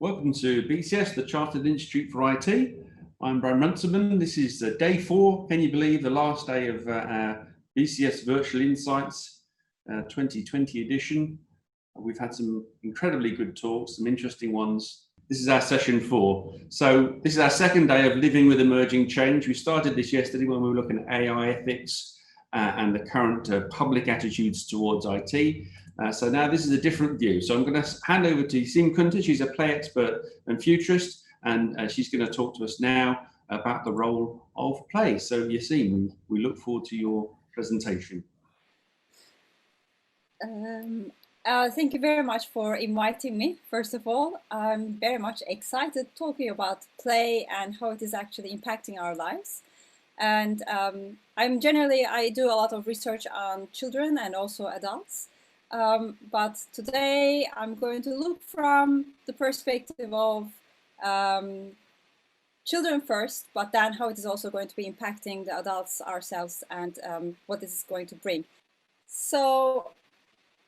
Welcome to BCS, the Chartered Institute for IT. I'm Brian Runciman. This is day 4, can you believe, the last day of our BCS Virtual Insights 2020 edition. We've had some incredibly good talks, some interesting ones. This is our session 4. So this is our second day of living with emerging change. We started this yesterday when we were looking at AI ethics and the current public attitudes towards IT. So now this is a different view. So I'm going to hand over to Yesim Kunter. She's a play expert and futurist, and she's going to talk to us now about the role of play. So Yesim, we look forward to your presentation. Thank you very much for inviting me. First of all, I'm very much excited talking about play and how it is actually impacting our lives. And I do a lot of research on children and also adults. But today I'm going to look from the perspective of children first, but then how it is also going to be impacting the adults ourselves and what this is going to bring. So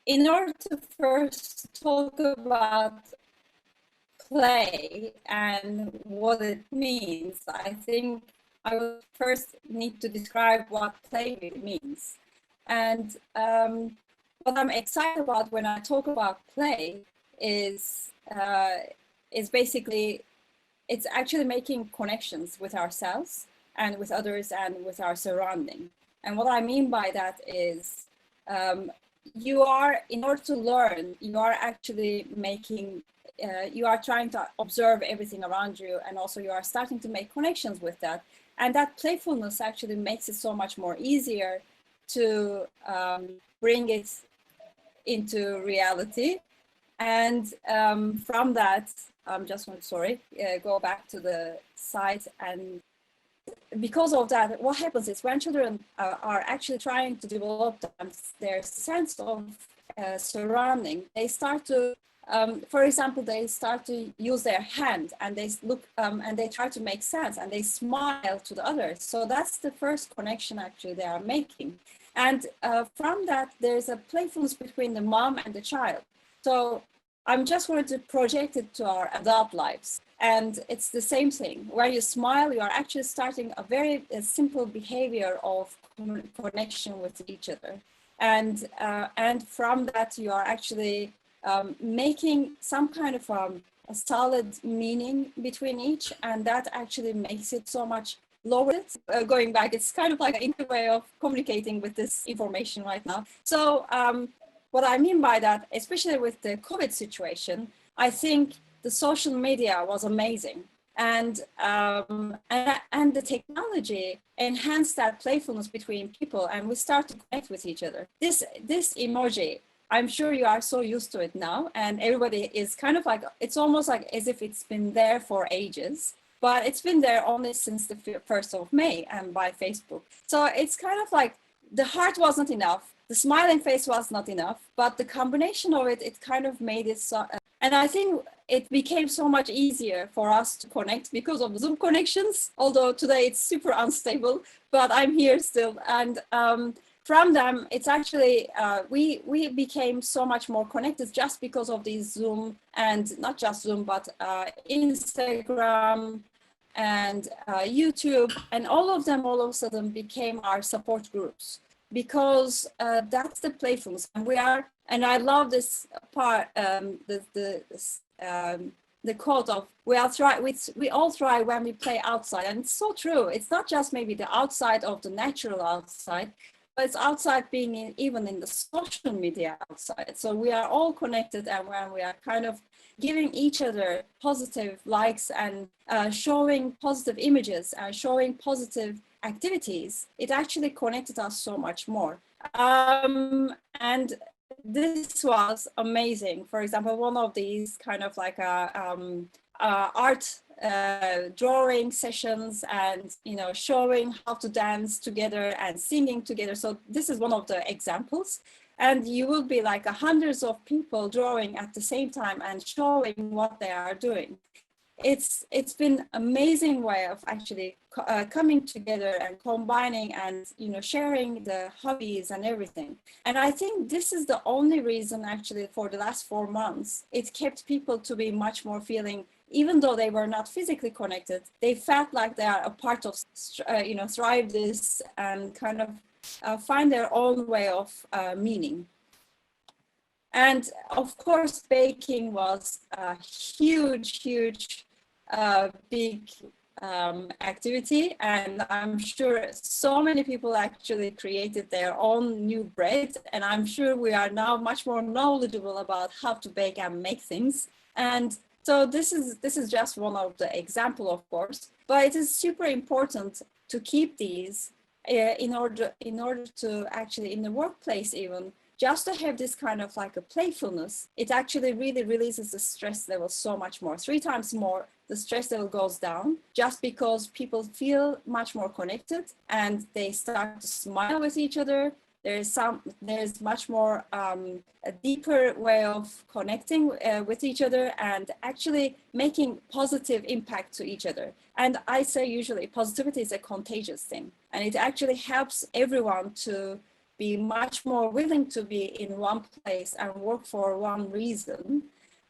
in order to first talk about play and what it means, I think I will first need to describe what play really means. And what I'm excited about when I talk about play is basically, it's actually making connections with ourselves and with others and with our surrounding. And what I mean by that is in order to learn, you are actually you are trying to observe everything around you, and also you are starting to make connections with that. And that playfulness actually makes it so much more easier to bring it into reality. And from that, I'm just going to, go back to the site. And because of that, what happens is when children are actually trying to develop their sense of surrounding, they start to, for example, they start to use their hand and they look and they try to make sense and they smile to the others. So that's the first connection actually they are making. And from that, there's a playfulness between the mom and the child. So I'm just going to project it to our adult lives. And it's the same thing. When you smile, you are actually starting a very simple behavior of connection with each other. And from that, you are actually making some kind of a solid meaning between each. And that actually makes it so much lower. Going back, it's kind of like an inner way of communicating with this information right now. So what I mean by that, especially with the COVID situation, I think the social media was amazing, and the technology enhanced that playfulness between people, and we start to connect with each other. This emoji, I'm sure you are so used to it now, and everybody is kind of like, it's almost like as if it's been there for ages. But it's been there only since the 1st of May and by Facebook. So it's kind of like the heart wasn't enough. The smiling face was not enough, but the combination of it kind of made it so. And I think it became so much easier for us to connect because of Zoom connections, although today it's super unstable, but I'm here still. And from them, it's actually, we became so much more connected just because of these Zoom, and not just Zoom, but Instagram, and YouTube, and all of them all of a sudden became our support groups, because that's the playfulness. And I love this part, the quote of we all thrive when we play outside. And it's so true. It's not just maybe the outside of the natural outside, but it's outside being even in the social media outside. So we are all connected, and when we are kind of giving each other positive likes and showing positive images and showing positive activities, it actually connected us so much more. And this was amazing. For example, one of these kind of like art drawing sessions, and showing how to dance together and singing together. So this is one of the examples. And you will be like hundreds of people drawing at the same time and showing what they are doing. it's been amazing way of actually coming together and combining and sharing the hobbies and everything. And I think this is the only reason actually for the last 4 months it kept people to be much more feeling, even though they were not physically connected, they felt like they are a part of thrive this and kind of find their own way of meaning. And of course, baking was a huge, big activity. And I'm sure so many people actually created their own new bread. And I'm sure we are now much more knowledgeable about how to bake and make things. And so this is just one of the example, of course, but it is super important to keep these in order to actually in the workplace even, just to have this kind of like a playfulness, it actually really releases the stress level so much more. 3 times more, the stress level goes down just because people feel much more connected and they start to smile with each other. There's much more a deeper way of connecting with each other and actually making positive impact to each other. And I say usually positivity is a contagious thing, and it actually helps everyone to be much more willing to be in one place and work for one reason.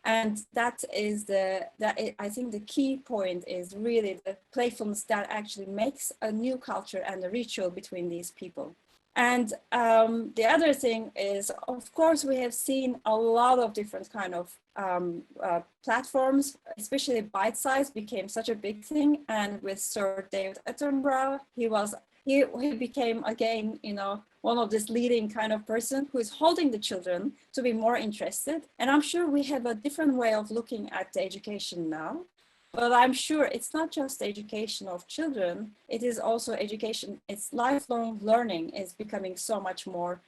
And that is I think the key point is really the playfulness that actually makes a new culture and a ritual between these people. And the other thing is, of course, we have seen a lot of different kind of platforms, especially bite size became such a big thing. And with Sir David Attenborough, he became again, one of this leading kind of person who is holding the children to be more interested. And I'm sure we have a different way of looking at the education now. But I'm sure it's not just the education of children, it is also education, it's lifelong learning is becoming so much more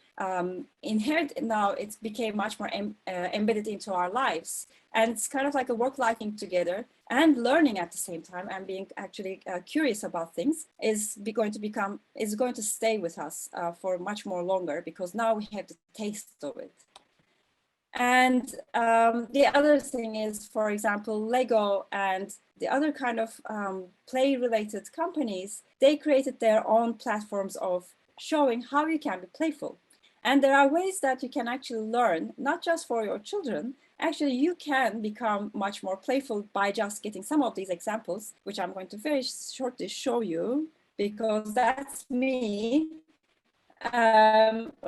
inherent now. It's became much more embedded into our lives. And it's kind of like a work liking together and learning at the same time and being actually curious about things is going to stay with us for much more longer, because now we have the taste of it. And the other thing is, for example, Lego and the other kind of play-related companies, they created their own platforms of showing how you can be playful. And there are ways that you can actually learn, not just for your children, actually you can become much more playful by just getting some of these examples, which I'm going to very shortly show you, because that's me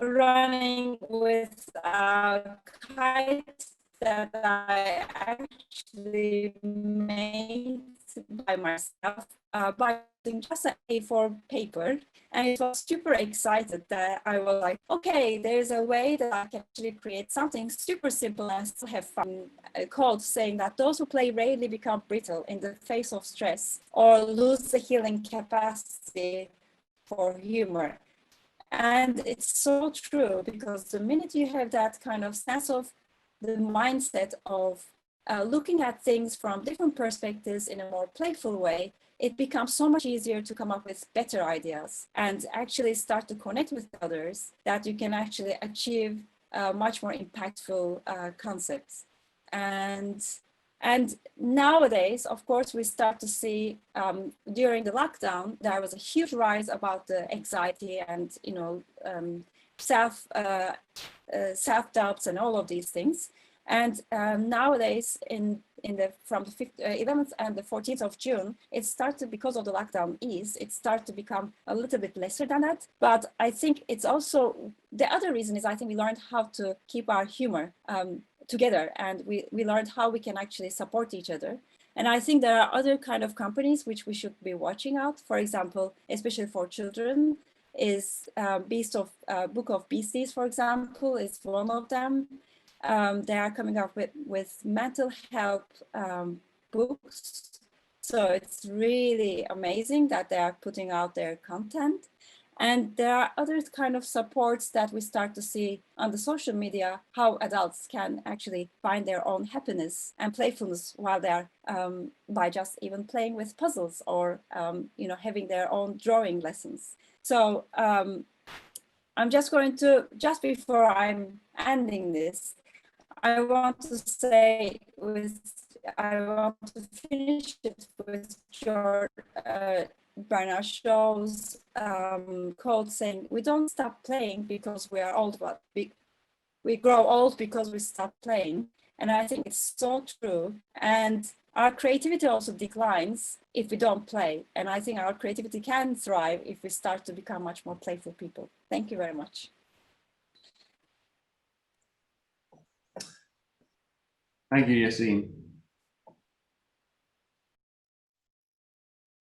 running with a kite that I actually made by myself by using just an A4 paper. And it was super excited that I was like, okay, there's a way that I can actually create something super simple and still have fun. A quote saying that those who play rarely become brittle in the face of stress or lose the healing capacity for humor. And it's so true, because the minute you have that kind of sense of the mindset of looking at things from different perspectives in a more playful way, it becomes so much easier to come up with better ideas and actually start to connect with others, that you can actually achieve much more impactful concepts. And nowadays, of course, we start to see during the lockdown, there was a huge rise about the anxiety and, self-doubts and all of these things. And nowadays, from the 11th and the 14th of June, it started, because of the lockdown it started to become a little bit lesser than that. But I think it's also, the other reason is I think we learned how to keep our humor together, and we learned how we can actually support each other. And I think there are other kind of companies which we should be watching out. For example, especially for children, is Book of Beasties, for example, is one of them. They are coming up with mental health books. So it's really amazing that they are putting out their content. And there are other kind of supports that we start to see on the social media, how adults can actually find their own happiness and playfulness while they're by just even playing with puzzles or having their own drawing lessons. So I'm just going to, just before I'm ending this, I want to say with I want to finish it with George Bernard Shaw's quote saying, "We don't stop playing because we are old, but we grow old because we stop playing." And I think it's so true. And our creativity also declines if we don't play. And I think our creativity can thrive if we start to become much more playful people. Thank you very much. Thank you, Yesim.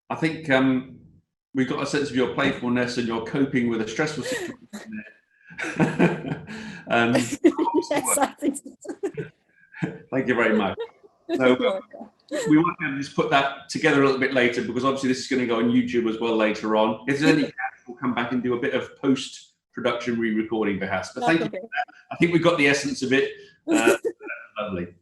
I think we've got a sense of your playfulness and your coping with a stressful situation there. Yes, I think so. Thank you very much. So we might have to just put that together a little bit later, because obviously this is going to go on YouTube as well later on. If there's any gaps, we'll come back and do a bit of post-production re-recording perhaps. But thank you for that. I think we've got the essence of it. Lovely.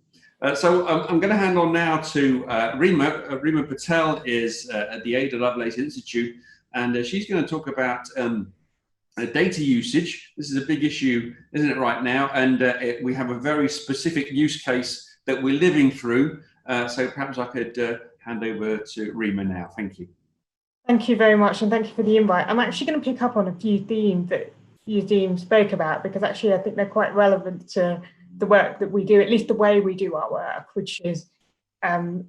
So I'm going to hand on now to Reema. Reema Patel is at the Ada Lovelace Institute, and she's going to talk about data usage. This is a big issue, isn't it, right now? And we have a very specific use case that we're living through. So perhaps I could hand over to Reema now. Thank you. Thank you very much, and thank you for the invite. I'm actually going to pick up on a few themes that Yesim spoke about, because actually I think they're quite relevant to the work that we do, at least the way we do our work, which is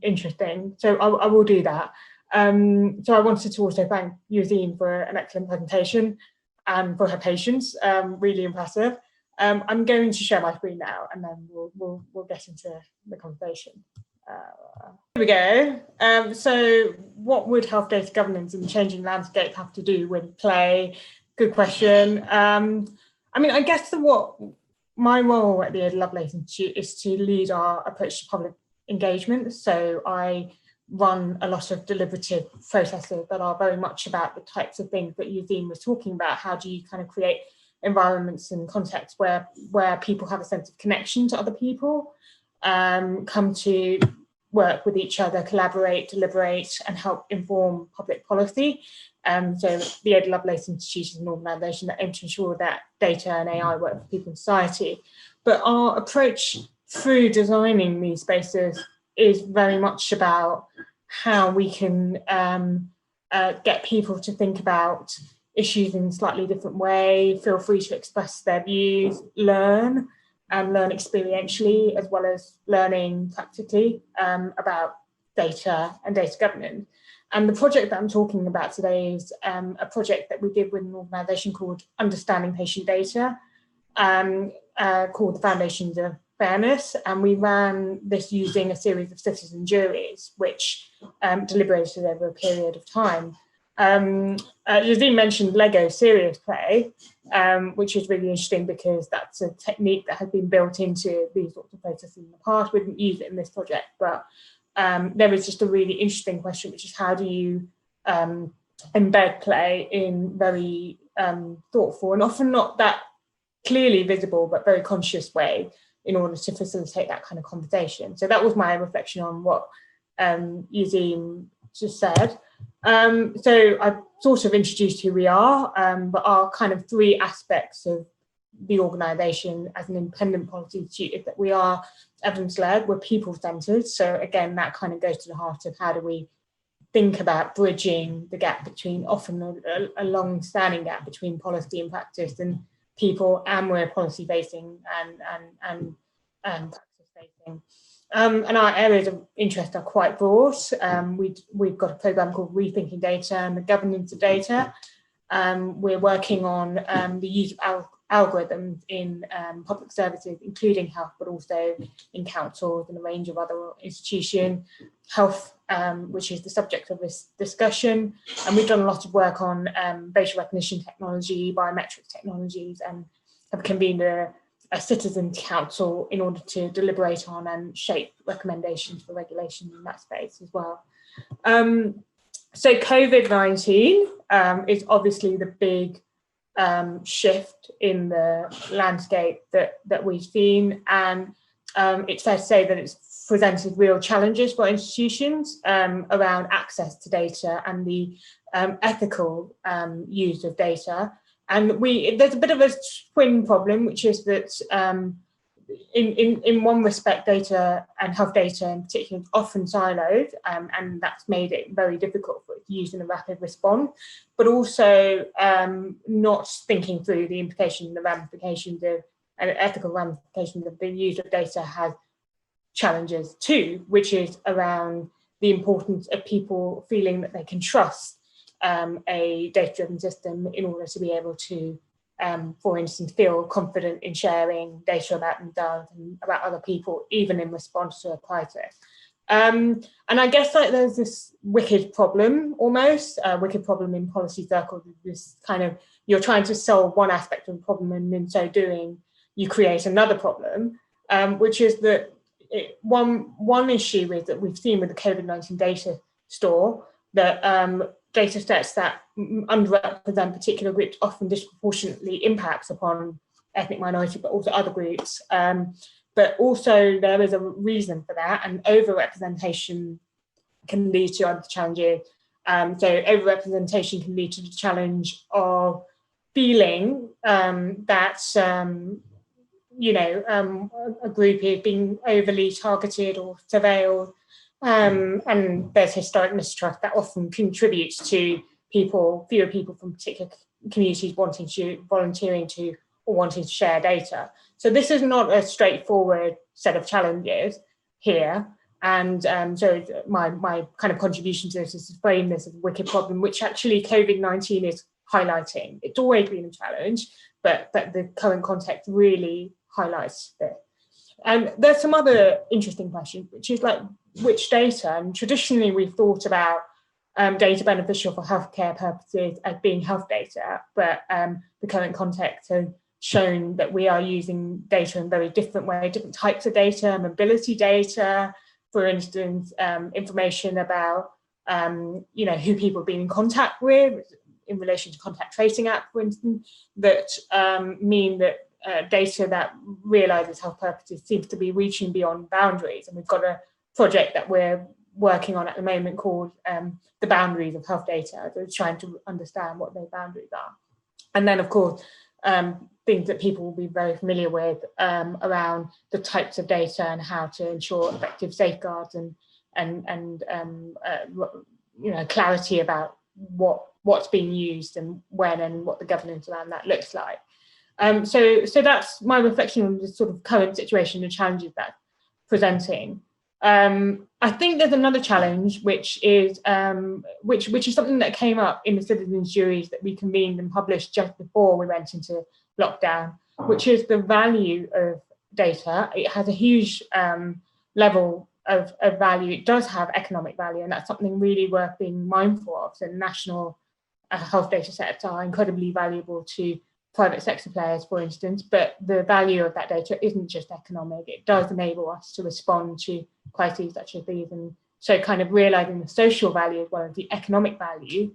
interesting. So I will do that. So I wanted to also thank Yesim for an excellent presentation and for her patience, really impressive. I'm going to share my screen now, and then we'll get into the conversation. Here we go. So what would health data governance in the changing landscape have to do with play? Good question. I mean, I guess what my role at the Ada Lovelace Institute is to lead our approach to public engagement. So I run a lot of deliberative processes that are very much about the types of things that Yesim was talking about. How do you kind of create environments and contexts where people have a sense of connection to other people, come to work with each other, collaborate, deliberate, and help inform public policy. So the Ada Lovelace Institute is an organisation that aims to ensure that data and AI work for people in society. But our approach through designing these spaces is very much about how we can get people to think about issues in a slightly different way, feel free to express their views, learn experientially, as well as learning practically about data and data governance. And the project that I'm talking about today is a project that we did with an organisation called Understanding Patient Data, called the Foundations of Fairness. And we ran this using a series of citizen juries, which deliberated over a period of time. Yesim mentioned Lego serious play, which is really interesting because that's a technique that has been built into these sorts of processes in the past. We didn't use it in this project, but there is just a really interesting question, which is how do you embed play in very thoughtful and often not that clearly visible, but very conscious way in order to facilitate that kind of conversation. So that was my reflection on what Yesim just said. So I've sort of introduced who we are, but our kind of three aspects of the organisation as an independent policy institute is that we are evidence-led, we're people-centred. So again, that kind of goes to the heart of how do we think about bridging the gap between, often a long-standing gap between policy and practice and people, and we're policy-facing and practice-facing. And our areas of interest are quite broad. We've got a programme called Rethinking Data and the Governance of Data. We're working on the use of algorithms in public services, including health, but also in councils and a range of other institutions. Health, which is the subject of this discussion. And we've done a lot of work on facial recognition technology, biometric technologies, and have convened a citizens' council in order to deliberate on and shape recommendations for regulation in that space as well. So COVID-19 is obviously the big shift in the landscape that we've seen, and it's fair to say that it's presented real challenges for institutions around access to data and the ethical use of data. And there's a bit of a twin problem, which is that in one respect, data and health data in particular is often siloed, and that's made it very difficult for it to use in a rapid response, but also not thinking through the implications, the ramifications of, and ethical ramifications of the use of data has challenges too, which is around the importance of people feeling that they can trust a data-driven system in order to be able to, for instance, feel confident in sharing data about themselves and about other people, even in response to a crisis. And I guess like there's this wicked problem, almost a wicked problem in policy circles, this kind of, you're trying to solve one aspect of the problem, and in so doing, you create another problem, which is that one issue is that we've seen with the COVID-19 data store that data sets that underrepresent particular groups often disproportionately impacts upon ethnic minority, but also other groups. But also there is a reason for that, and overrepresentation can lead to other challenges. So overrepresentation can lead to the challenge of feeling that a group is being overly targeted or surveilled, and there's historic mistrust that often contributes to fewer people from particular communities volunteering to or wanting to share data. So this is not a straightforward set of challenges here. And so my kind of contribution to this is to frame this as a wicked problem, which actually COVID-19 is highlighting. It's always been a challenge, but the current context really highlights it. And there's some other interesting questions, which is like which data, and traditionally we've thought about data beneficial for healthcare purposes as being health data, but the current context has shown that we are using data in very different ways, different types of data, mobility data, for instance, information about who people have been in contact with in relation to contact tracing app, for instance, that mean that data that realizes health purposes seems to be reaching beyond boundaries. And we've got a project that we're working on at the moment called The Boundaries of Health Data. So trying to understand what those boundaries are. And then, of course, things that people will be very familiar with around the types of data and how to ensure effective safeguards and clarity about what's being used and when, and what the governance around that looks like. So that's my reflection on the sort of current situation and challenges that's presenting. I think there's another challenge, which is something that came up in the citizens' juries that we convened and published just before we went into lockdown, which is the value of data. It has a huge level of value. It does have economic value, and that's something really worth being mindful of. So national health data sets are incredibly valuable to private sector players, for instance, but the value of that data isn't just economic. It does enable us to respond to crises such as these. And so kind of realizing the social value as well as the economic value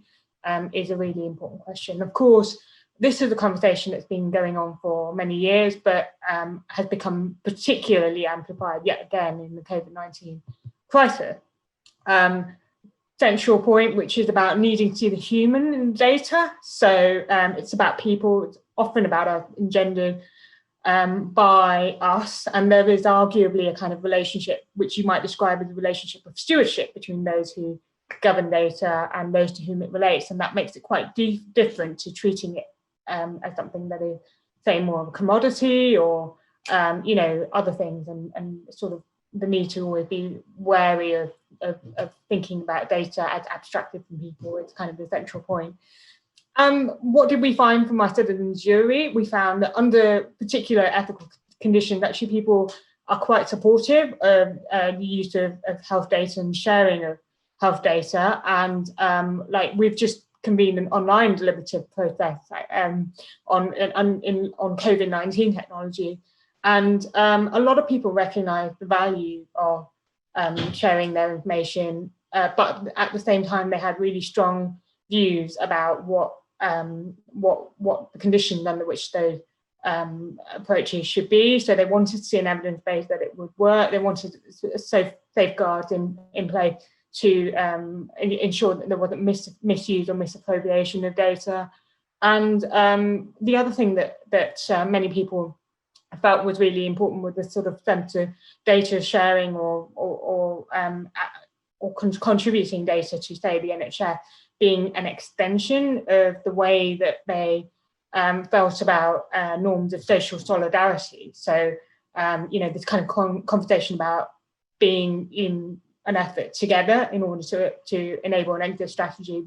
is a really important question. Of course, this is a conversation that's been going on for many years, but has become particularly amplified yet again in the COVID-19 crisis. Central point, which is about needing to see the human in data. So it's about people, it's often about us, engendered by us. And there is arguably a kind of relationship, which you might describe as a relationship of stewardship between those who govern data and those to whom it relates. And that makes it quite different to treating it as something that is, say, more of a commodity or, other things, and sort of the need to always be wary of thinking about data as abstracted from people. It's kind of the central point. What did we find from our citizens' jury? We found that under particular ethical conditions, actually people are quite supportive of the use of health data and sharing of health data. And we've just convened an online deliberative process on COVID-19 technology. And a lot of people recognise the value of sharing their information, but at the same time, they had really strong views about what the conditions under which those approaches should be. So they wanted to see an evidence base that it would work. They wanted safeguards in place to ensure that there wasn't misuse or misappropriation of data. And the other thing that many people I felt was really important with the sort of sense of data sharing or contributing data to, say, the NHS being an extension of the way that they felt about norms of social solidarity. So, this kind of conversation about being in an effort together in order to enable an exit strategy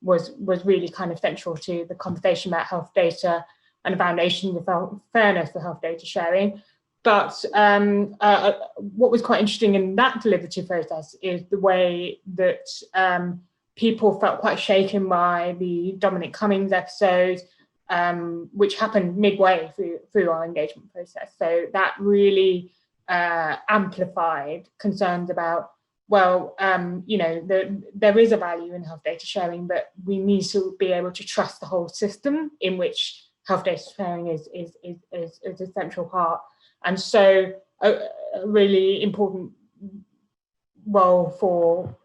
was really kind of central to the conversation about health data and the foundation of fairness for health data sharing. But what was quite interesting in that deliberative process is the way that people felt quite shaken by the Dominic Cummings episode, which happened midway through our engagement process. So that really amplified concerns about, well, there is a value in health data sharing, but we need to be able to trust the whole system in which health data sharing is a central part. And so a really important role for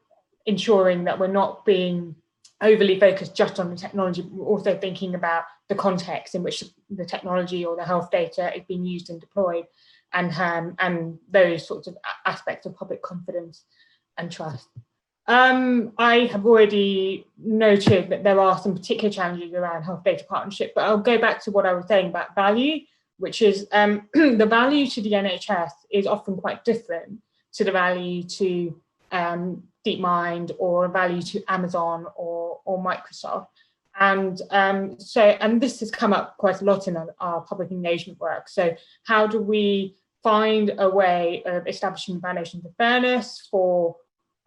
ensuring that we're not being overly focused just on the technology, but we're also thinking about the context in which the technology or the health data is being used and deployed, and those sorts of aspects of public confidence and trust. I have already noted that there are some particular challenges around health data partnership, but I'll go back to what I was saying about value, which is the value to the NHS is often quite different to the value to DeepMind or a value to Amazon or Microsoft. And and this has come up quite a lot in our public engagement work. So how do we find a way of establishing foundations of fairness for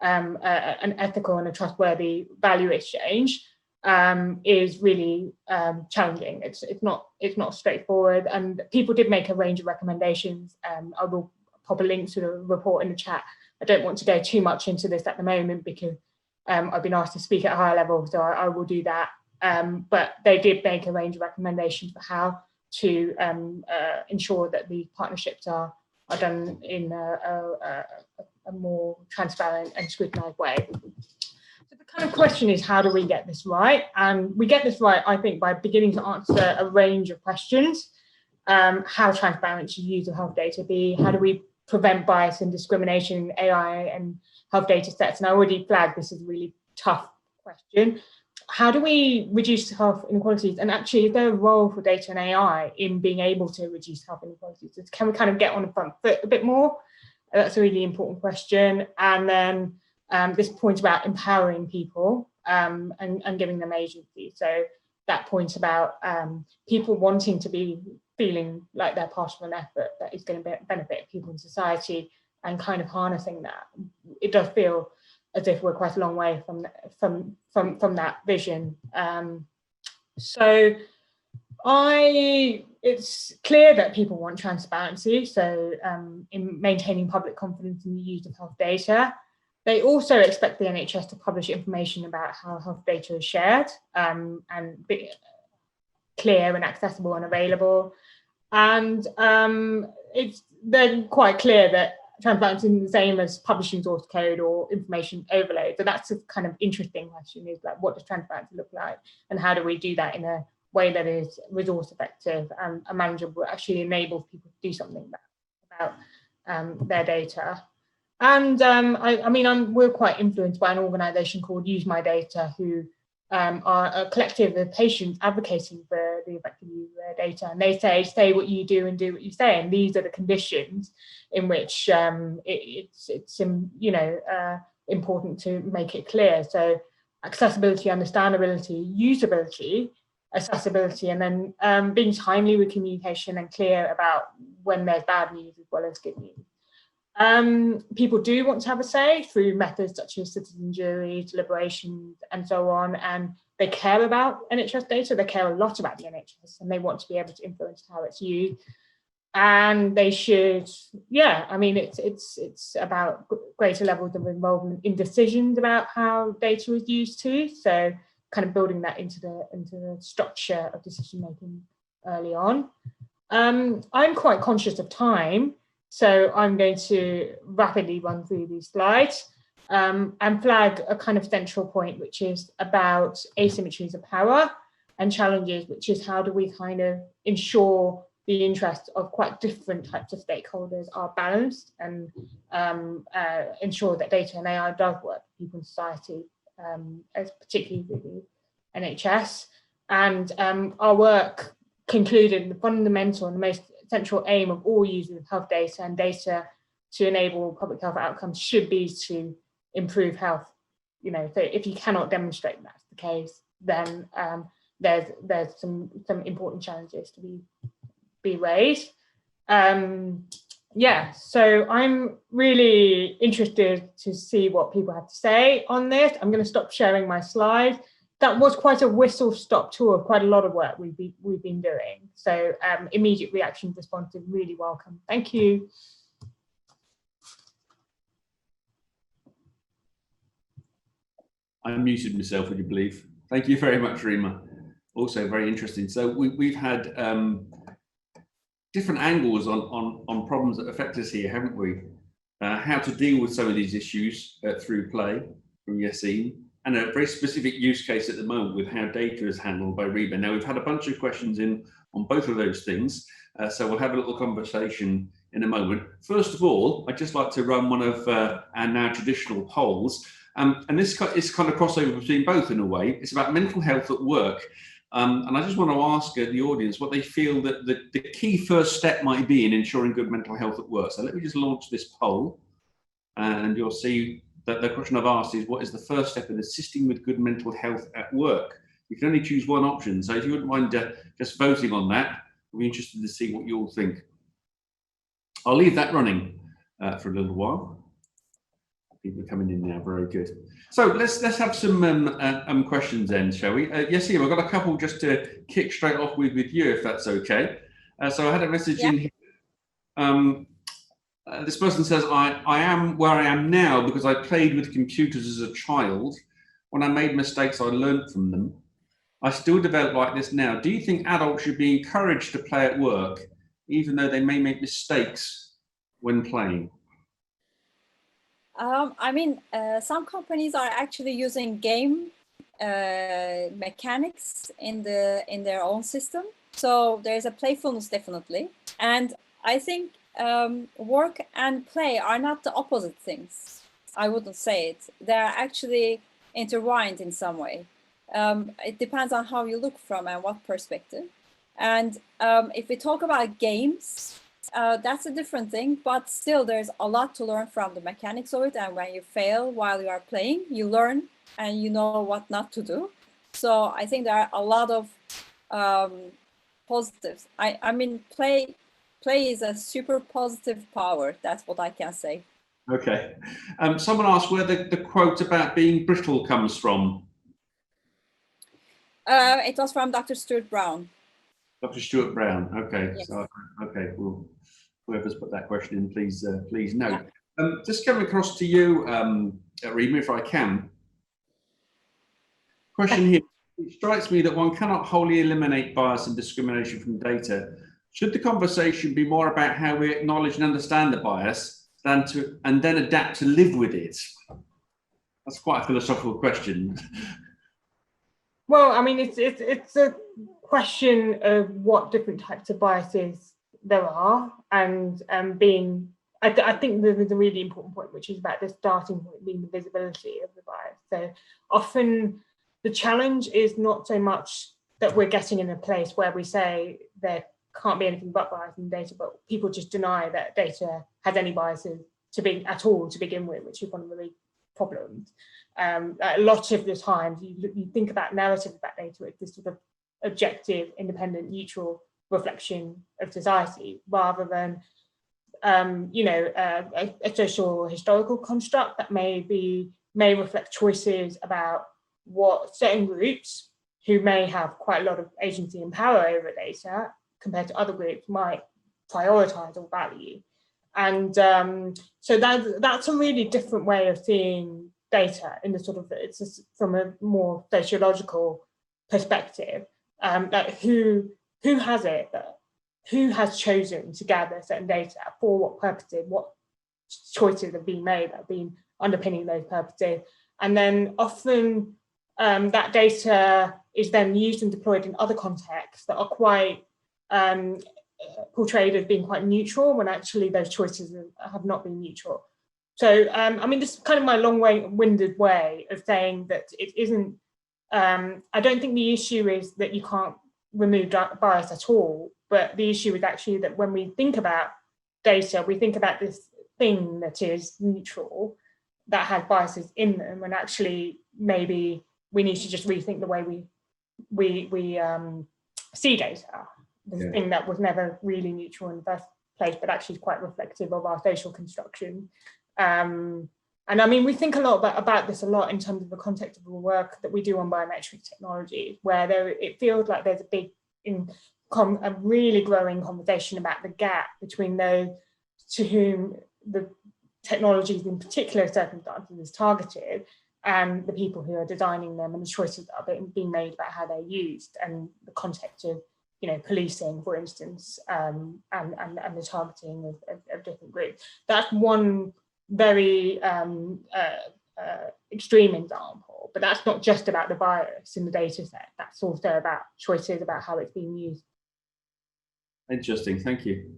an ethical and a trustworthy value exchange is really challenging. It's not straightforward, and people did make a range of recommendations. I will pop a link to the report in the chat. I don't want to go too much into this at the moment because I've been asked to speak at a higher level, so I will do that. But they did make a range of recommendations for how to ensure that the partnerships are done in a more transparent and scrutinized way. So the kind of question is, how do we get this right? And we get this right, I think, by beginning to answer a range of questions. How transparent should use of health data be? How do we prevent bias and discrimination in AI and health data sets? And I already flagged this as a really tough question. How do we reduce health inequalities? And actually, is there a role for data and AI in being able to reduce health inequalities? Can we kind of get on the front foot a bit more? That's a really important question. And then this point about empowering people and giving them agency. So that point about people wanting to be feeling like they're part of an effort that is going to benefit people in society, and kind of harnessing that. It does feel as if we're quite a long way from that vision. So it's clear that people want transparency, so in maintaining public confidence in the use of health data. They also expect the NHS to publish information about how health data is shared and be clear and accessible and available. And it's then quite clear that transparency is the same as publishing source code or information overload. So that's a kind of interesting question, is like, what does transparency look like? And how do we do that in a way that is resource effective and manageable, actually enables people to do something about their data? And we're quite influenced by an organisation called Use My Data, who are a collective of patients advocating for the effective use of their data. And they say what you do and do what you say. And these are the conditions in which it's important to make it clear. So accessibility, understandability, usability, accessibility, and then being timely with communication and clear about when there's bad news as well as good news. People do want to have a say through methods such as citizen juries, deliberations, and so on, and they care about NHS data. They care a lot about the NHS, and they want to be able to influence how it's used. And they should, it's about greater levels of involvement in decisions about how data is used too. So kind of building that into the structure of decision making early on. I'm quite conscious of time, so I'm going to rapidly run through these slides and flag a kind of central point, which is about asymmetries of power and challenges, which is how do we kind of ensure the interests of quite different types of stakeholders are balanced, and ensure that data and AI does work for people in society, as particularly with the NHS. And our work concluded the fundamental and the most central aim of all users of health data and data to enable public health outcomes should be to improve health. You know, so if you cannot demonstrate that's the case, then there's some important challenges to be raised. Yeah, so I'm really interested to see what people have to say on this. I'm going to stop sharing my slides. That was quite a whistle-stop tour of quite a lot of work we've been doing. So immediate reaction response is really welcome. Thank you. I muted myself, would you believe? Thank you very much, Reema. Also very interesting. So we've had different angles on problems that affect us here, haven't we? How to deal with some of these issues through play from Yesim, and a very specific use case at the moment with how data is handled by Reema. Now, we've had a bunch of questions in on both of those things, so we'll have a little conversation in a moment. First of all, I'd just like to run one of our now traditional polls, and this is kind of crossover between both in a way. It's about mental health at work. And I just want to ask the audience what they feel that the key first step might be in ensuring good mental health at work. So let me just launch this poll, and you'll see that the question I've asked is, what is the first step in assisting with good mental health at work? You can only choose one option. So if you wouldn't mind just voting on that, I'll be interested to see what you all think. I'll leave that running for a little while. People are coming in now, very good. So let's have some questions then, shall we? Yesim, I've got a couple just to kick straight off with you, if that's okay. So I had a message in here. This person says, I am where I am now because I played with computers as a child. When I made mistakes, I learned from them. I still develop like this now. Do you think adults should be encouraged to play at work, even though they may make mistakes when playing? I mean, some companies are actually using game mechanics in their own system. So there's a playfulness definitely. And I think work and play are not the opposite things. I wouldn't say it. They're actually intertwined in some way. It depends on how you look from and what perspective. And if we talk about games, that's a different thing, but still there's a lot to learn from the mechanics of it. And when you fail while you are playing, you learn and you know what not to do. So I think there are a lot of positives. I mean, play is a super positive power. That's what I can say. Okay. Someone asked where the quote about being brittle comes from. It was from Dr. Stuart Brown. Dr. Stuart Brown. Okay. Yes. So, okay. Well, whoever's put that question in, please note. Yeah. Just coming across to you, Reema, if I can. Question here. It strikes me that one cannot wholly eliminate bias and discrimination from data. Should the conversation be more about how we acknowledge and understand the bias and then adapt to live with it? That's quite a philosophical question. Well, I mean, it's a question of what different types of biases there are, and I think there's a really important point, which is about the starting point being the visibility of the bias. So often the challenge is not so much that we're getting in a place where we say there can't be anything but bias in data, but people just deny that data has any biases to begin with, which is one of the big problems. A lot of the times you think about narrative about data as this sort of objective, independent, neutral reflection of society, rather than a social historical construct that may reflect choices about what certain groups who may have quite a lot of agency and power over data compared to other groups might prioritize or value. And so that's a really different way of seeing data in the sort of, it's just from a more sociological perspective, like who has it, who has chosen to gather certain data, for what purposes, what choices have been made that have been underpinning those purposes. And then often that data is then used and deployed in other contexts that are quite portrayed as being quite neutral when actually those choices have not been neutral. So, I mean, this is kind of my long-winded way of saying that it isn't, I don't think the issue is that you can't remove bias at all, but the issue is actually that when we think about data, we think about this thing that is neutral, that has biases in them, and actually maybe we need to just rethink the way we see data. The thing that was never really neutral in the first place, but actually is quite reflective of our social construction. And I mean, we think a lot about this a lot in terms of the context of the work that we do on biometric technology, where it feels like there's a really growing conversation about the gap between those to whom the technologies in particular circumstances is targeted and the people who are designing them and the choices that are being made about how they're used, and the context of, you know, policing, for instance, and the targeting of different groups. That's one very extreme example, but that's not just about the bias in the data set. That's also about choices about how it's being used. Interesting, thank you.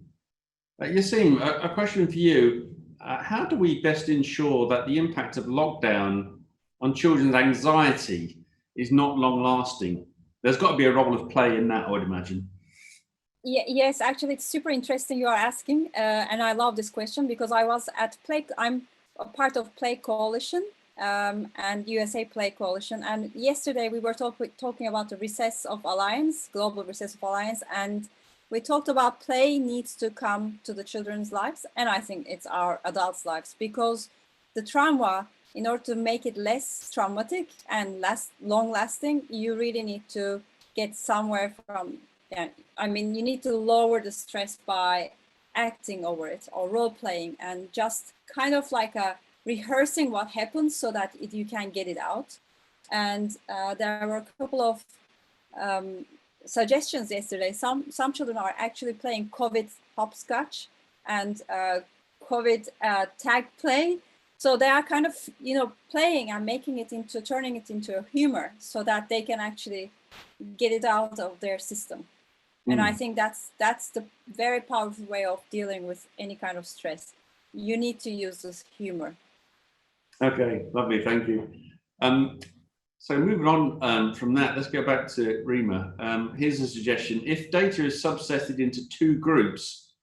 Yesim, a question for you. How do we best ensure that the impact of lockdown on children's anxiety is not long-lasting? There's got to be a role of play in that, I would imagine. Yes, actually, it's super interesting you are asking, and I love this question because I was at Play. I'm a part of Play Coalition and USA Play Coalition, and yesterday we were talking about the Recess of Alliance, Global Recess of Alliance, and we talked about play needs to come to the children's lives, and I think it's our adults' lives, because the trauma, in order to make it less traumatic and long-lasting, you really need to get somewhere from. I mean, you need to lower the stress by acting over it or role-playing and just kind of like rehearsing what happens so that you can get it out. And there were a couple of suggestions yesterday. Some children are actually playing COVID hopscotch and COVID tag play. So they are kind of, you know, playing and turning it into a humor so that they can actually get it out of their system. And I think that's the very powerful way of dealing with any kind of stress. You need to use this humor. Okay, lovely, thank you. So moving on from that, let's go back to Reema. Here's a suggestion. If data is subsetted into two groups,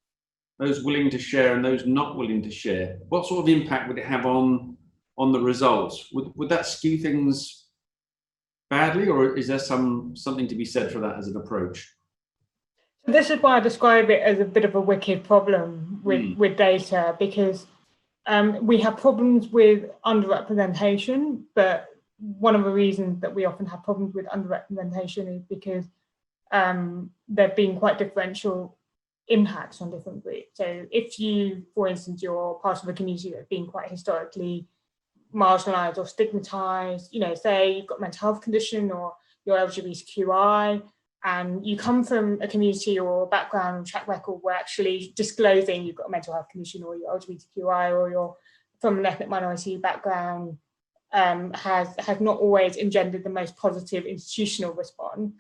those willing to share and those not willing to share, what sort of impact would it have on the results? Would that skew things badly, or is there something to be said for that as an approach? This is why I describe it as a bit of a wicked problem with data, because we have problems with underrepresentation, but one of the reasons that we often have problems with underrepresentation is because there have been quite differential impacts on different groups. So if you, for instance, you're part of a community that's been quite historically marginalized or stigmatized, you know, say you've got a mental health condition or you're LGBTQI, and you come from a community or background track record where actually disclosing you've got a mental health condition or you're LGBTQI or you're from an ethnic minority background has not always engendered the most positive institutional response,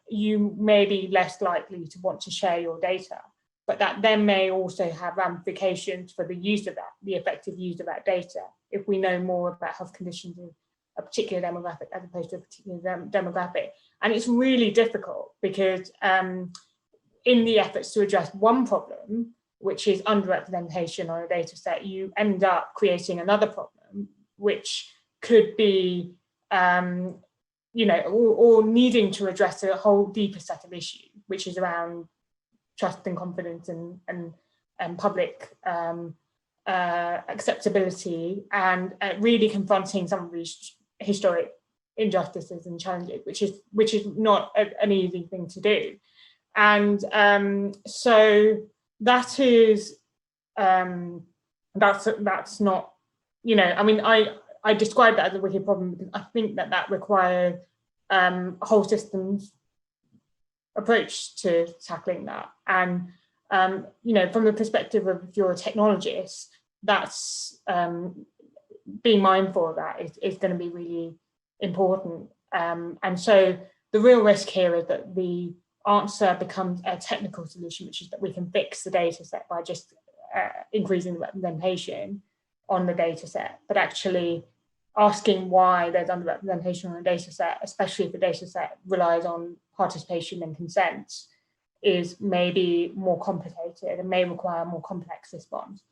you may be less likely to want to share your data. But that then may also have ramifications for the use of that, the effective use of that data. If we know more about health conditions in a particular demographic as opposed to a particular demographic. And it's really difficult because in the efforts to address one problem, which is underrepresentation on a data set, you end up creating another problem, which could be, you know, or needing to address a whole deeper set of issues, which is around trust and confidence and public acceptability, and really confronting some of these historic injustices and challenges, which is not an easy thing to do. And so that is that's not, you know, I mean, I describe that as a wicked problem because I think that requires a whole systems approach to tackling that. And you know, from the perspective of if you're a technologist, that's being mindful of that is going to be really important. And so the real risk here is that the answer becomes a technical solution, which is that we can fix the data set by just increasing the representation on the data set, but actually asking why there's underrepresentation on the data set, especially if the data set relies on participation and consent, is maybe more complicated and may require a more complex response.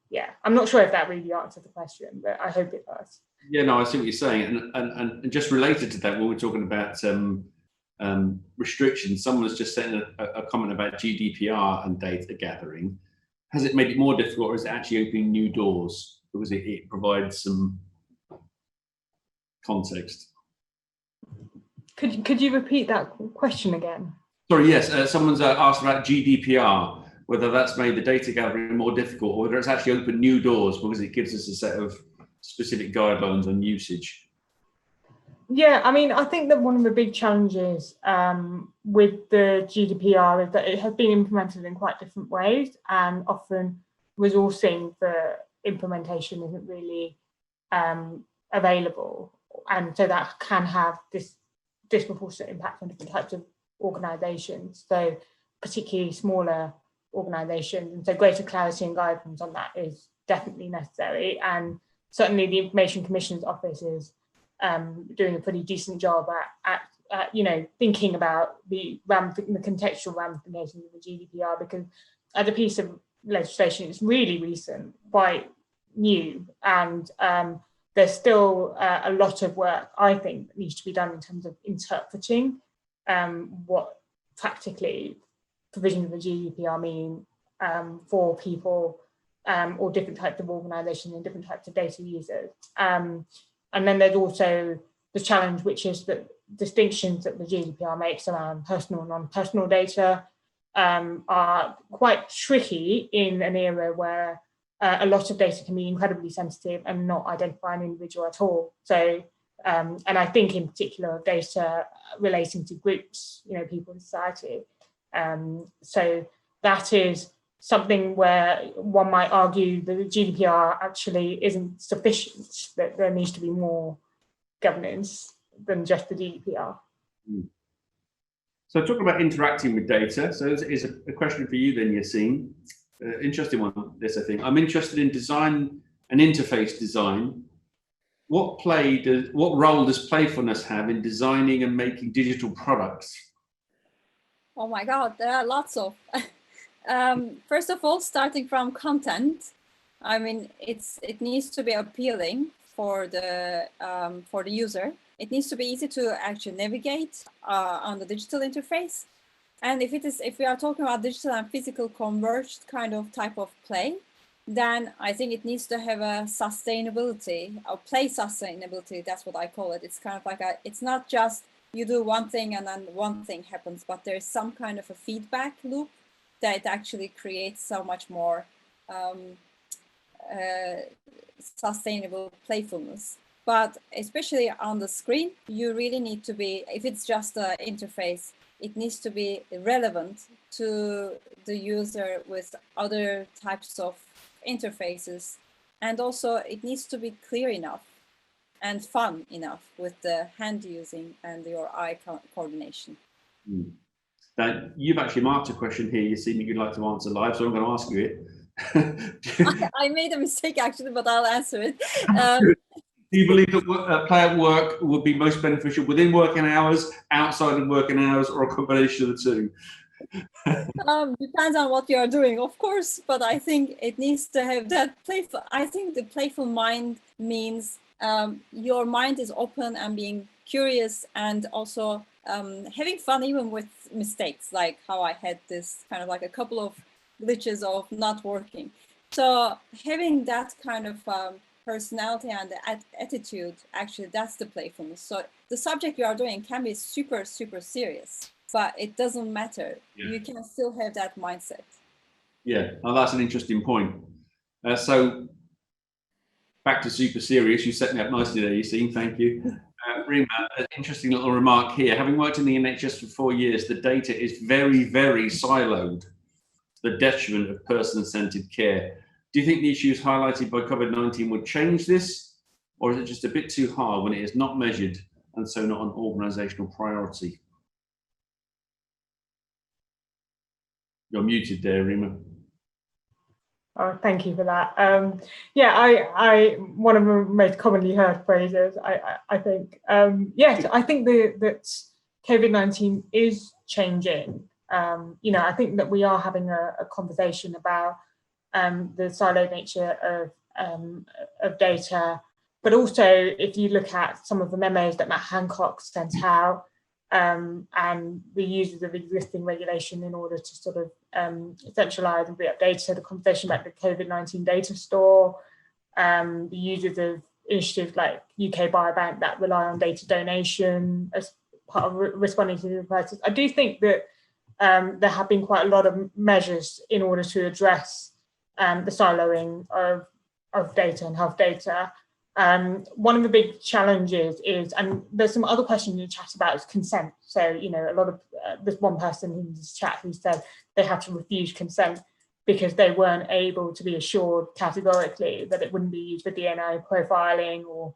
Yeah, I'm not sure if that really answered the question, but I hope it does. Yeah, no, I see what you're saying. And just related to that, when we're talking about restrictions, someone has just sent a comment about GDPR and data gathering. Has it made it more difficult, or is it actually opening new doors? Because it provides some context. Could you repeat that question again? Sorry, yes, someone's asked about GDPR, whether that's made the data gathering more difficult, or whether it's actually opened new doors because it gives us a set of specific guidelines on usage. Yeah, I mean, I think that one of the big challenges with the GDPR is that it has been implemented in quite different ways, and often resourcing for implementation isn't really available. And so that can have this disproportionate impact on different types of organisations, so particularly smaller organisations. And so greater clarity and guidance on that is definitely necessary. And certainly the Information Commission's office is doing a pretty decent job at thinking about the contextual ramifications of the GDPR, because as a piece of legislation, it's really recent, quite new, and there's still a lot of work, I think, that needs to be done in terms of interpreting what practically provisions of the GDPR mean for people or different types of organisations and different types of data users. And then there's also the challenge, which is that distinctions that the GDPR makes around personal and non-personal data are quite tricky in an era where a lot of data can be incredibly sensitive and not identify an individual at all. So, and I think in particular of data relating to groups, people in society. So that is something where one might argue that the GDPR actually isn't sufficient, that there needs to be more governance than just the GDPR. So talking about interacting with data, so it's a question for you then, Yesim. Interesting one, this, I think. I'm interested in design and interface design. What role does playfulness have in designing and making digital products? Oh my God, there are lots of. First of all, starting from content, I mean, it needs to be appealing for the user. It needs to be easy to actually navigate on the digital interface. And if we are talking about digital and physical converged kind of type of play, then I think it needs to have a sustainability, or play sustainability. That's what I call it. It's kind of like it's not just you do one thing and then one thing happens, but there's some kind of a feedback loop that actually creates so much more sustainable playfulness. But especially on the screen, you really need to be, if it's just an interface, it needs to be relevant to the user with other types of interfaces. And also it needs to be clear enough and fun enough with the hand using and your eye coordination. Now, you've actually marked a question here, Yesim, you'd like to answer live, so I'm going to ask you it. I made a mistake actually, but I'll answer it. Do you believe that play at work would be most beneficial within working hours, outside of working hours, or a combination of the two? Depends on what you are doing, of course, but I think it needs to have that playful. I think the playful mind means your mind is open and being curious, and also having fun even with mistakes, like how I had this kind of like a couple of glitches of not working. So having that kind of personality and the attitude, actually that's the playfulness. So the subject you are doing can be super, super serious, but it doesn't matter. Yeah. You can still have that mindset. Yeah, well, that's an interesting point. So back to super serious, you set me up nicely there, Yesim, thank you. Reema, an interesting little remark here. Having worked in the NHS for 4 years, the data is very, very siloed to the detriment of person-centered care. Do you think the issues highlighted by COVID-19 would change this, or is it just a bit too hard when it is not measured and so not an organisational priority? You're muted there, Reema. Oh, thank you for that. Yeah, I one of the most commonly heard phrases, I think. Yes, I think that COVID-19 is changing. You know, I think that we are having a conversation about the siloed nature of data, but also if you look at some of the memos that Matt Hancock sent out, and the uses of existing regulation in order to sort of centralise and re-up data, the conversation about the COVID-19 data store, the uses of initiatives like UK Biobank that rely on data donation as part of responding to the crisis. I do think that there have been quite a lot of measures in order to address the siloing of data and health data. One of the big challenges is, and there's some other questions in the chat about, is consent. So, you know, a lot of, there's one person in this chat who said they had to refuse consent because they weren't able to be assured categorically that it wouldn't be used for DNA profiling or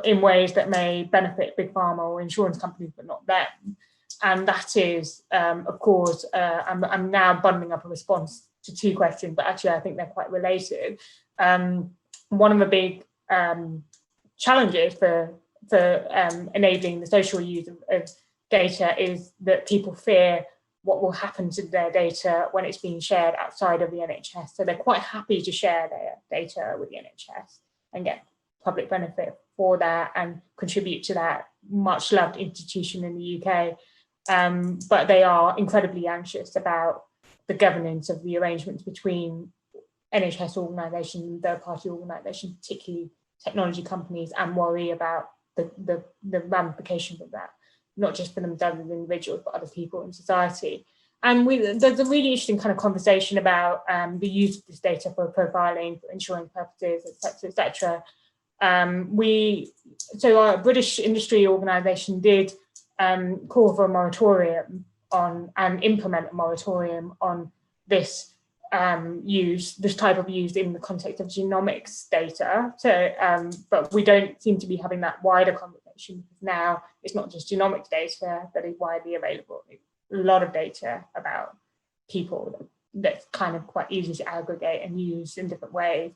in ways that may benefit big pharma or insurance companies, but not them. And that is, of course, I'm now bundling up a response to two questions, but actually I think they're quite related. One of the big challenges for enabling the social use of data is that people fear what will happen to their data when it's being shared outside of the NHS. So they're quite happy to share their data with the NHS and get public benefit for that and contribute to that much loved institution in the UK. But they are incredibly anxious about the governance of the arrangements between NHS organisations and third-party organisations, particularly technology companies, and worry about the ramifications of that, not just for themselves as individuals, but other people in society. And there's a really interesting kind of conversation about the use of this data for profiling, for insurance purposes, et cetera. So our British industry organisation did call for a moratorium on and implement a moratorium on this this type of use in the context of genomics data. So, but we don't seem to be having that wider conversation because now it's not just genomics data that is widely available. It's a lot of data about people that's kind of quite easy to aggregate and use in different ways.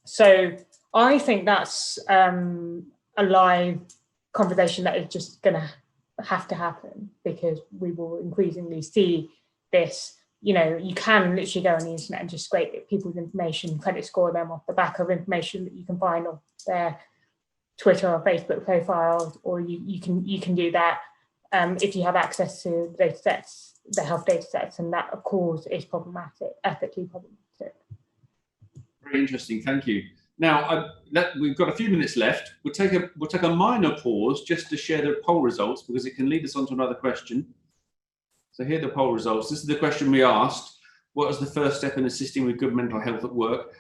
So I think that's a live conversation that is just going to have to happen because we will increasingly see this. You know, you can literally go on the internet and just scrape people's information, credit score them off the back of information that you can find on their Twitter or Facebook profiles, or you can do that if you have access to data sets, the health data sets, and that of course is problematic, ethically problematic. Very interesting, thank you. Now we've got a few minutes left. We'll take a minor pause just to share the poll results because it can lead us on to another question. So here are the poll results. This is the question we asked. What is the first step in assisting with good mental health at work?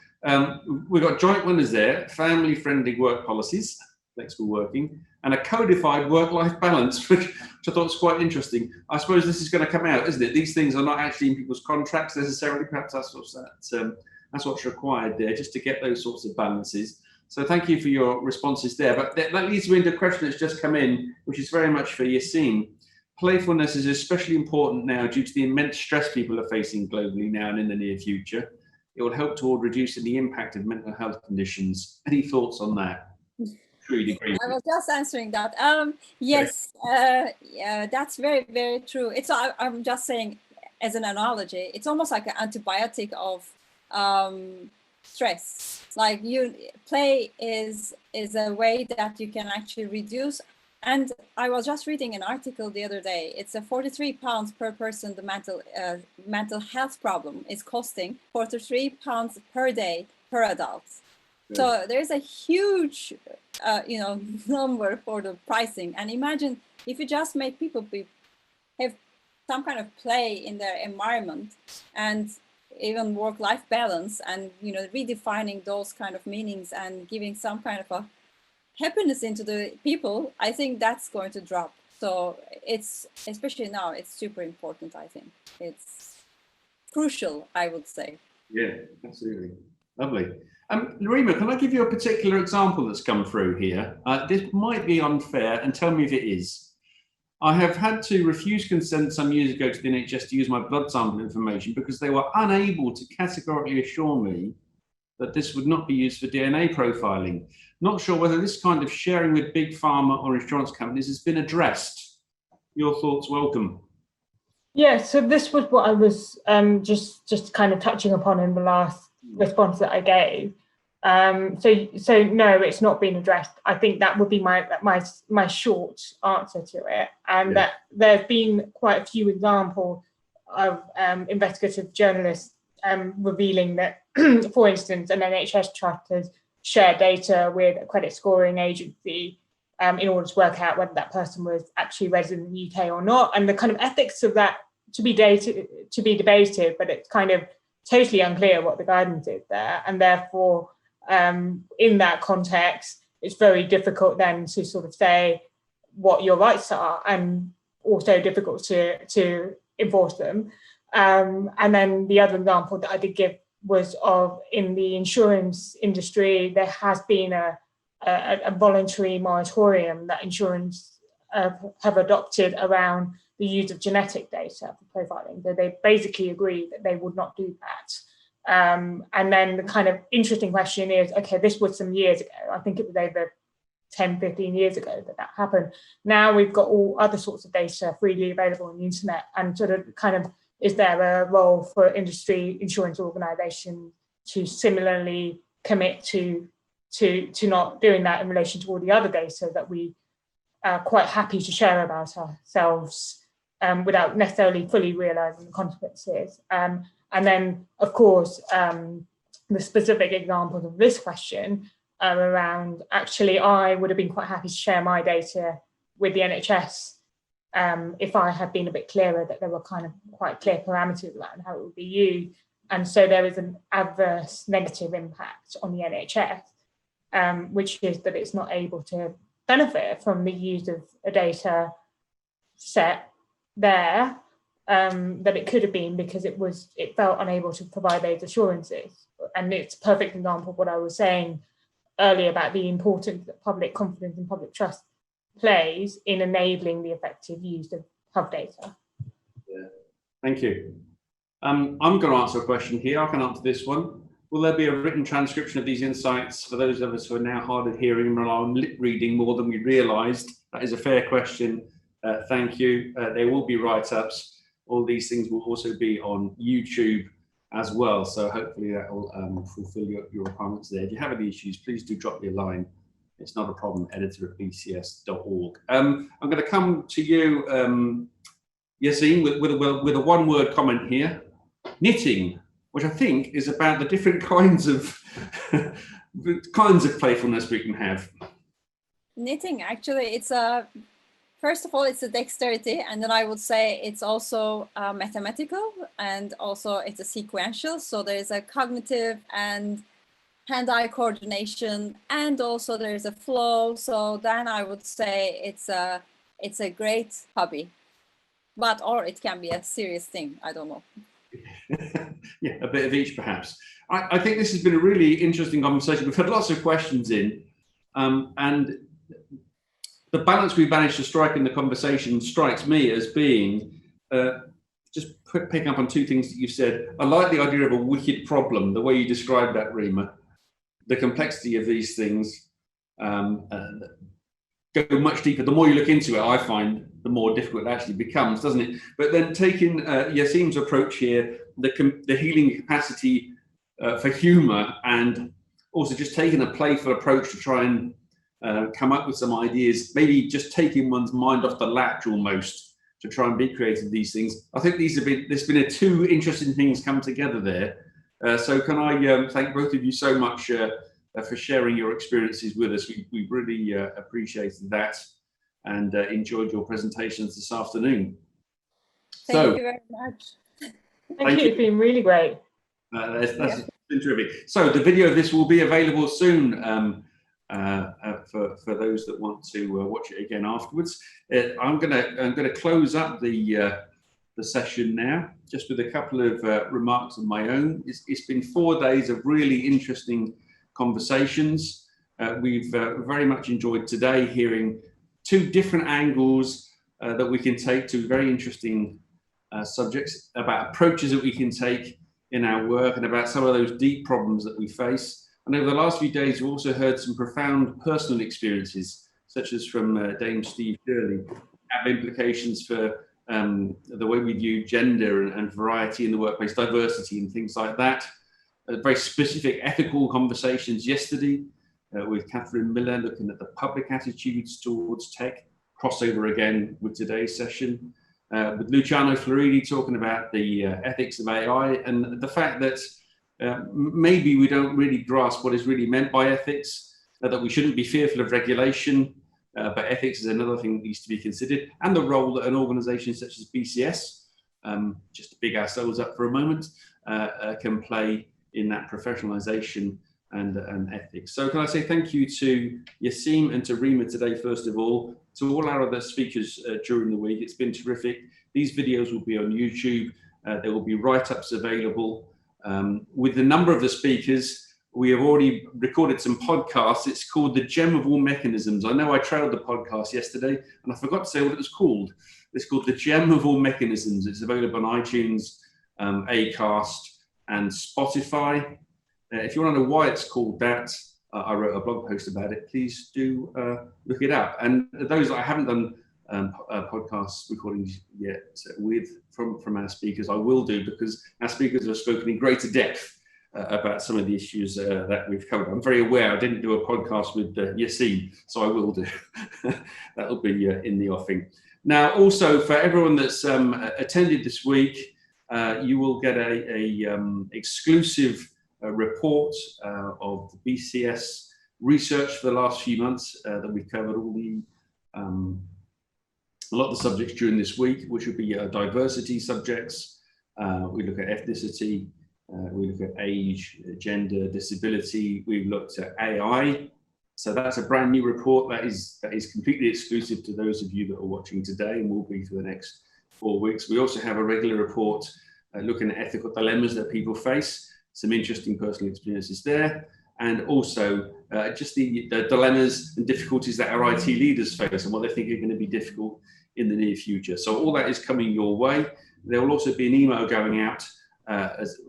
We've got joint winners there, family-friendly work policies, flexible working, and a codified work-life balance, which I thought was quite interesting. I suppose this is going to come out, isn't it? These things are not actually in people's contracts necessarily. Perhaps that's what's required there, just to get those sorts of balances. So thank you for your responses there. But that leads me into a question that's just come in, which is very much for Yesim. Playfulness is especially important now due to the immense stress people are facing globally now and in the near future. It will help toward reducing the impact of mental health conditions. Any thoughts on that? Truly agree. I was just answering that. Yes, yeah, that's very, very true. I'm just saying, as an analogy, it's almost like an antibiotic of stress. Like play is a way that you can actually reduce. And I was just reading an article the other day. It's a £43 per person. The mental health problem is costing £43 per day per adult. Good. So there's a huge, number for the pricing. And imagine if you just make people have some kind of play in their environment and even work-life balance, and redefining those kind of meanings and giving some kind of a happiness into the people, I think that's going to drop. So it's, especially now, it's super important. I think it's crucial, I would say. Yeah, absolutely. Lovely. Reema, can I give you a particular example that's come through here? This might be unfair, and tell me if it is. I have had to refuse consent some years ago to the NHS to use my blood sample information because they were unable to categorically assure me that this would not be used for DNA profiling. Not sure whether this kind of sharing with big pharma or insurance companies has been addressed. Your thoughts, welcome. Yeah, so this was what I was just kind of touching upon in the last response that I gave. So no, it's not been addressed. I think that would be my short answer to it, and that there's been quite a few examples of investigative journalists revealing that, for instance, an NHS trust has shared data with a credit scoring agency in order to work out whether that person was actually resident in the UK or not, and the kind of ethics of that to be debated, but it's kind of totally unclear what the guidance is there, and therefore. In that context, it's very difficult then to sort of say what your rights are, and also difficult to enforce them. And then the other example that I did give was of in the insurance industry, there has been a voluntary moratorium that insurance have adopted around the use of genetic data for profiling. So they basically agreed that they would not do that. And then the kind of interesting question is, okay, this was some years ago. I think it was over 10, 15 years ago that happened. Now we've got all other sorts of data freely available on the internet, and sort of kind of, is there a role for industry insurance organisations to similarly commit to not doing that in relation to all the other data that we are quite happy to share about ourselves without necessarily fully realising the consequences. And then, of course, the specific examples of this question are around, actually, I would have been quite happy to share my data with the NHS if I had been a bit clearer that there were kind of quite clear parameters around how it would be used. And so there is an adverse negative impact on the NHS, which is that it's not able to benefit from the use of a data set there. That it could have been because it felt unable to provide those assurances. And it's a perfect example of what I was saying earlier about the importance that public confidence and public trust plays in enabling the effective use of health data. Yeah, thank you. I'm going to answer a question here. I can answer this one. Will there be a written transcription of these insights for those of us who are now hard of hearing and rely on lip reading more than we realised? That is a fair question. Thank you. There will be write-ups. All these things will also be on YouTube as well. So hopefully that will fulfill your requirements there. If you have any issues, please do drop me a line. It's not a problem, editor@bcs.org. I'm going to come to you, Yesim, with a one-word comment here. Knitting, which I think is about the different kinds of playfulness we can have. Knitting, actually, it's a... First of all, it's a dexterity, and then I would say it's also mathematical, and also it's a sequential. So there's a cognitive and hand-eye coordination, and also there's a flow. So then I would say it's a great hobby, or it can be a serious thing. I don't know. Yeah, a bit of each, perhaps. I think this has been a really interesting conversation. We've had lots of questions in, and the balance we've managed to strike in the conversation strikes me as being, just picking up on two things that you said. I like the idea of a wicked problem, the way you described that, Reema. The complexity of these things go much deeper. The more you look into it, I find, the more difficult it actually becomes, doesn't it? But then taking Yesim's approach here, the healing capacity for humour, and also just taking a playful approach to try and come up with some ideas, maybe just taking one's mind off the latch almost to try and be creative these things. I think there's been two interesting things come together there. So can I thank both of you so much for sharing your experiences with us. We really appreciated that and enjoyed your presentations this afternoon. Thank you very much. Thank you. It's been really great. That's been terrific. So the video of this will be available soon for those that want to watch it again afterwards. I'm gonna close up the session now, just with a couple of remarks of my own. It's been 4 days of really interesting conversations. We've very much enjoyed today hearing two different angles that we can take to very interesting subjects, about approaches that we can take in our work, and about some of those deep problems that we face. And over the last few days, we've also heard some profound personal experiences, such as from Dame Steve Shirley, have implications for the way we view gender and variety in the workplace, diversity and things like that. Very specific ethical conversations yesterday with Catherine Miller, looking at the public attitudes towards tech, crossover again with today's session. With Luciano Floridi talking about the ethics of AI and the fact that maybe we don't really grasp what is really meant by ethics, that we shouldn't be fearful of regulation, but ethics is another thing that needs to be considered, and the role that an organisation such as BCS, just to big ourselves up for a moment, can play in that professionalisation and ethics. So can I say thank you to Yesim and to Reema today, first of all, to all our other speakers during the week. It's been terrific. These videos will be on YouTube. There will be write-ups available. With the number of the speakers, we have already recorded some podcasts. It's called The Gem of All Mechanisms. I know I trailed the podcast yesterday and I forgot to say what it was called. It's called The Gem of All Mechanisms. It's available on iTunes, Acast and Spotify. If you want to know why it's called that, I wrote a blog post about it. Please do look it up. And those that I haven't done podcast recordings yet from our speakers, I will do, because our speakers have spoken in greater depth about some of the issues that we've covered. I'm very aware I didn't do a podcast with Yesim, so I will do. That'll be in the offing. Now, also for everyone that's attended this week, you will get a exclusive report of the BCS research for the last few months that we've covered all the a lot of the subjects during this week, which will be diversity subjects. We look at ethnicity, we look at age, gender, disability. We've looked at AI. So that's a brand new report that is completely exclusive to those of you that are watching today and will be for the next 4 weeks. We also have a regular report looking at ethical dilemmas that people face, some interesting personal experiences there, and also just the dilemmas and difficulties that our IT leaders face and what they think are going to be difficult in the near future. So all that is coming your way. There will also be an email going out as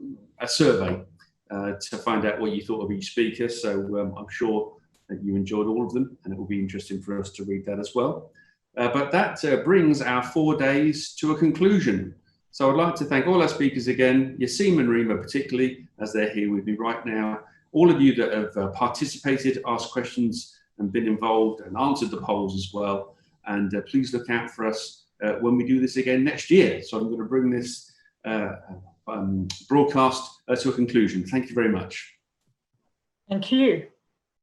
a survey to find out what you thought of each speaker. So I'm sure that you enjoyed all of them, and it will be interesting for us to read that as well. But that brings our 4 days to a conclusion. So I'd like to thank all our speakers again, Yesim and Reema particularly, as they're here with me right now. All of you that have participated, asked questions and been involved and answered the polls as well. And please look out for us when we do this again next year. So I'm going to bring this broadcast to a conclusion. Thank you very much. Thank you.